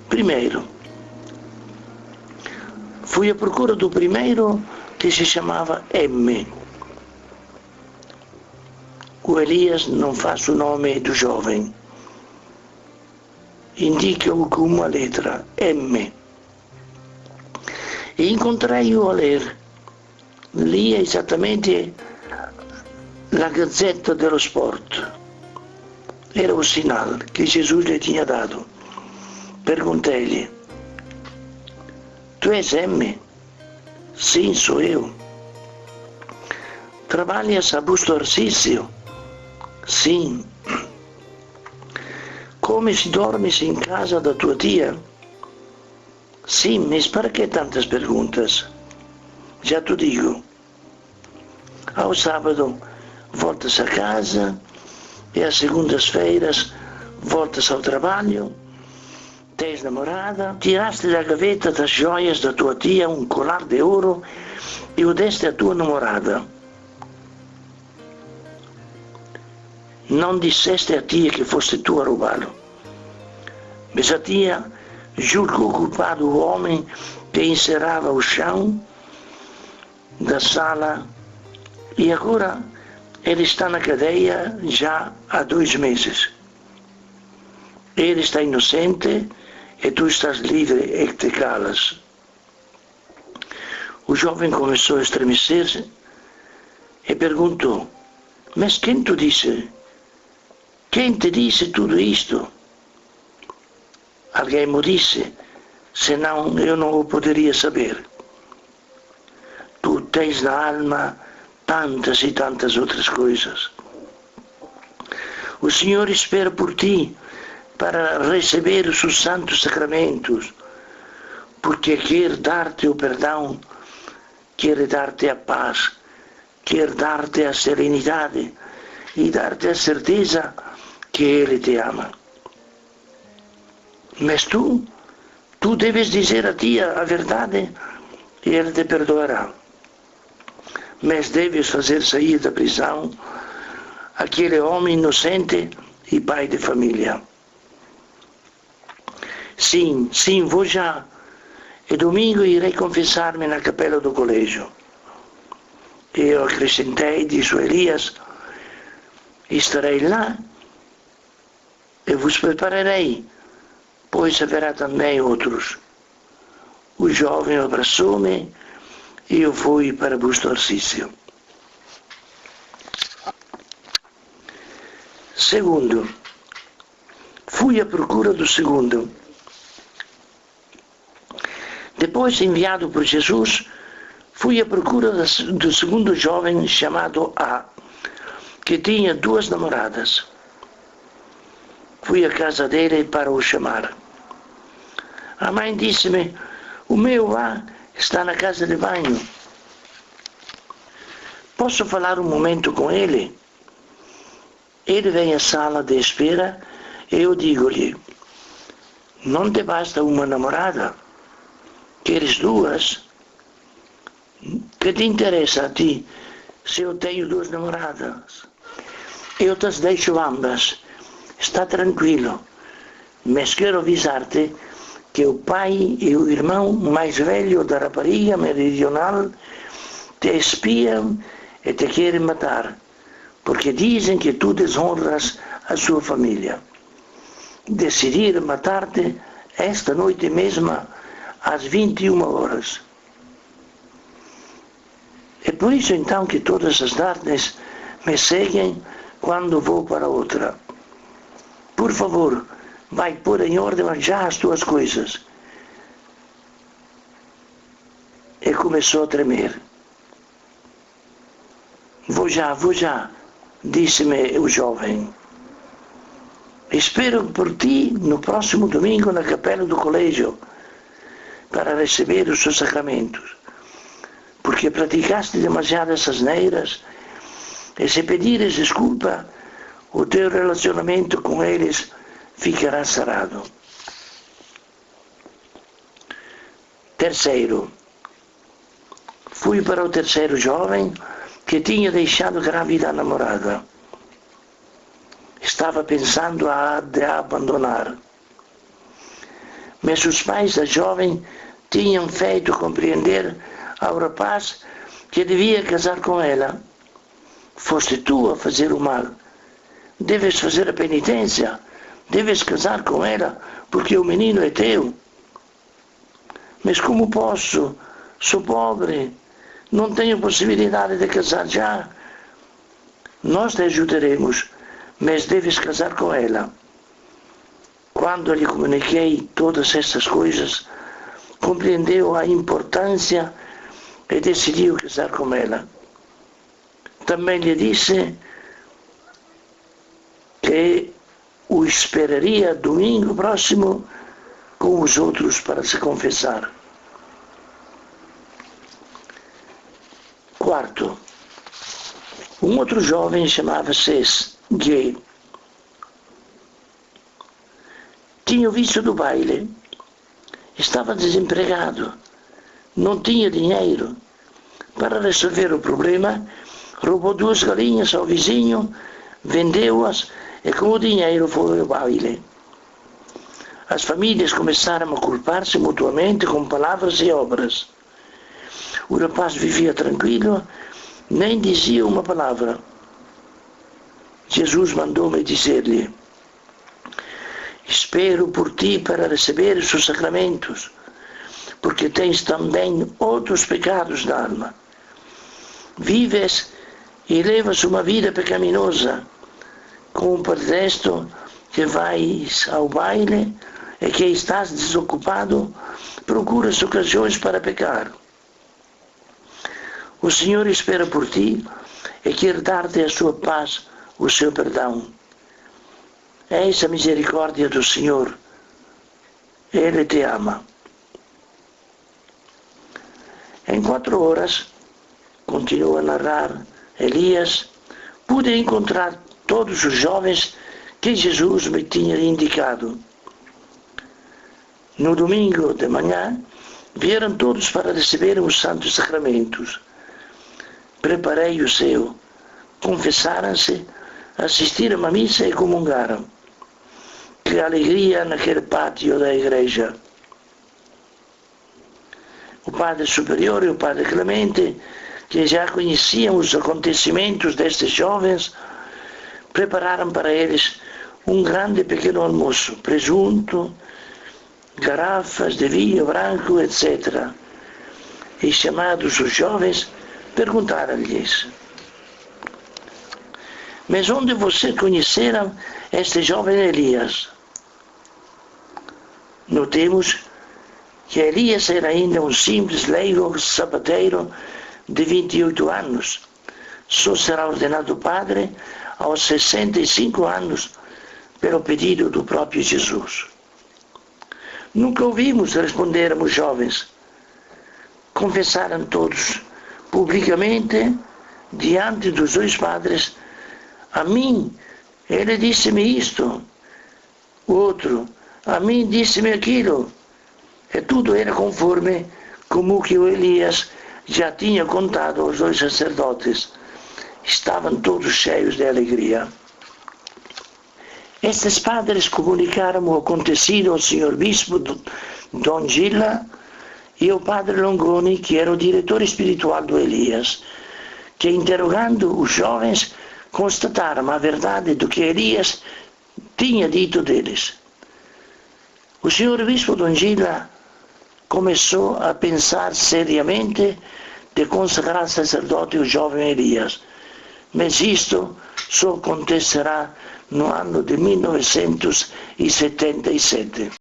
Primeiro, fui à procura do primeiro que se chamava M. O Elias não faz o nome do jovem. Indica-o com uma letra, M. E encontrei-o a ler. Lia exatamente la Gazzetta dello Sport. Era o sinal que Jesus lhe tinha dado. Perguntei-lhe: tu és M? Sim, sou eu. Trabalhas a Busto Arsício? Sim. Comes e dormes em casa da tua tia? Sim, mas para que tantas perguntas? Já te digo. Ao sábado voltas a casa e às segundas-feiras voltas ao trabalho. Tens namorada, tiraste da gaveta das joias da tua tia um colar de ouro e o deste à tua namorada. Não disseste à tia que foste tu a roubá-lo. Mas a tia julgou culpado o homem que encerrava o chão da sala e agora ele está na cadeia já há 2 meses. Ele está inocente e tu estás livre e te calas. O jovem começou a estremecer-se e perguntou: mas quem te disse? Quem te disse tudo isto? Alguém me disse, senão eu não o poderia saber. Tu tens na alma tantas e tantas outras coisas. O Senhor espera por ti para receber os seus santos sacramentos, porque quer dar-te o perdão, quer dar-te a paz, quer dar-te a serenidade e dar-te a certeza que Ele te ama. Mas tu deves dizer a tia a verdade e Ele te perdoará. Mas deves fazer sair da prisão aquele homem inocente e pai de família. Sim, vou já. E domingo irei confessar-me na capela do colégio. Eu acrescentei, disse Elias, estarei lá e vos prepararei, pois haverá também outros. O jovem abraçou-me e eu fui para Busto Arsício. Segundo, fui à procura do segundo. Depois, enviado por Jesus, fui à procura do segundo jovem chamado A, que tinha 2 namoradas. Fui à casa dele para o chamar. A mãe disse-me: o meu A está na casa de banho. Posso falar um momento com ele? Ele vem à sala de espera e eu digo-lhe: não te basta uma namorada? Queres 2? Que te interessa a ti se eu tenho 2 namoradas? Eu te deixo ambas. Está tranquilo. Mas quero avisar-te que o pai e o irmão mais velho da rapariga meridional te espiam e te querem matar, porque dizem que tu desonras a sua família. Decidiram matar-te esta noite mesma às 21 horas. É por isso então que todas as tardes me seguem quando vou para outra. Por favor, vai pôr em ordem já as tuas coisas. E começou a tremer. Vou já, disse-me o jovem. Espero por ti no próximo domingo na capela do colégio, para receber os seus sacramentos, porque praticaste demasiadas asneiras e se pedires desculpa, o teu relacionamento com eles ficará sarado. Terceiro, fui para o terceiro jovem que tinha deixado grávida a namorada. Estava pensando de a abandonar. Mas os pais da jovem tinham feito compreender ao rapaz que devia casar com ela. Foste tu a fazer o mal. Deves fazer a penitência. Deves casar com ela, porque o menino é teu. Mas como posso? Sou pobre. Não tenho possibilidade de casar já. Nós te ajudaremos, mas deves casar com ela. Quando lhe comuniquei todas estas coisas, compreendeu a importância e decidiu casar com ela. Também lhe disse que o esperaria domingo próximo com os outros para se confessar. Quarto, um outro jovem chamava-se Gay. Tinha o vício do baile. Estava desempregado. Não tinha dinheiro. Para resolver o problema, roubou 2 galinhas ao vizinho, vendeu-as e com o dinheiro foi ao baile. As famílias começaram a culpar-se mutuamente com palavras e obras. O rapaz vivia tranquilo, nem dizia uma palavra. Jesus mandou-me dizer-lhe: espero por ti para receber os sacramentos, porque tens também outros pecados na alma. Vives e levas uma vida pecaminosa, com o pretexto que vais ao baile e que estás desocupado, procuras ocasiões para pecar. O Senhor espera por ti e quer dar-te a sua paz, o seu perdão. Eis a misericórdia do Senhor. Ele te ama. Em 4 horas, continua a narrar Elias, pude encontrar todos os jovens que Jesus me tinha indicado. No domingo de manhã, vieram todos para receber os santos sacramentos. Preparei o seu, confessaram-se, assistiram à missa e comungaram. Que alegria naquele pátio da igreja! O Padre Superior e o Padre Clemente, que já conheciam os acontecimentos destes jovens, prepararam para eles um grande e pequeno almoço, presunto, garrafas de vinho branco, etc. E chamados os jovens, perguntaram-lhes: mas onde vocês conheceram este jovem Elias? Notemos que Elias era ainda um simples leigo sapateiro de 28 anos. Só será ordenado padre aos 65 anos, pelo pedido do próprio Jesus. Nunca ouvimos, responderam os jovens. Confessaram todos, publicamente, diante dos 2 padres: a mim, ele disse-me isto. O outro: a mim disse-me aquilo. E tudo era conforme como que o Elias já tinha contado aos 2 sacerdotes. Estavam todos cheios de alegria. Estes padres comunicaram o acontecido ao senhor bispo Dom Gila e ao padre Longoni, que era o diretor espiritual do Elias, que, interrogando os jovens, constataram a verdade do que Elias tinha dito deles. O senhor bispo Dom Gila começou a pensar seriamente de consagrar sacerdote o jovem Elias, mas isto só acontecerá no ano de 1977.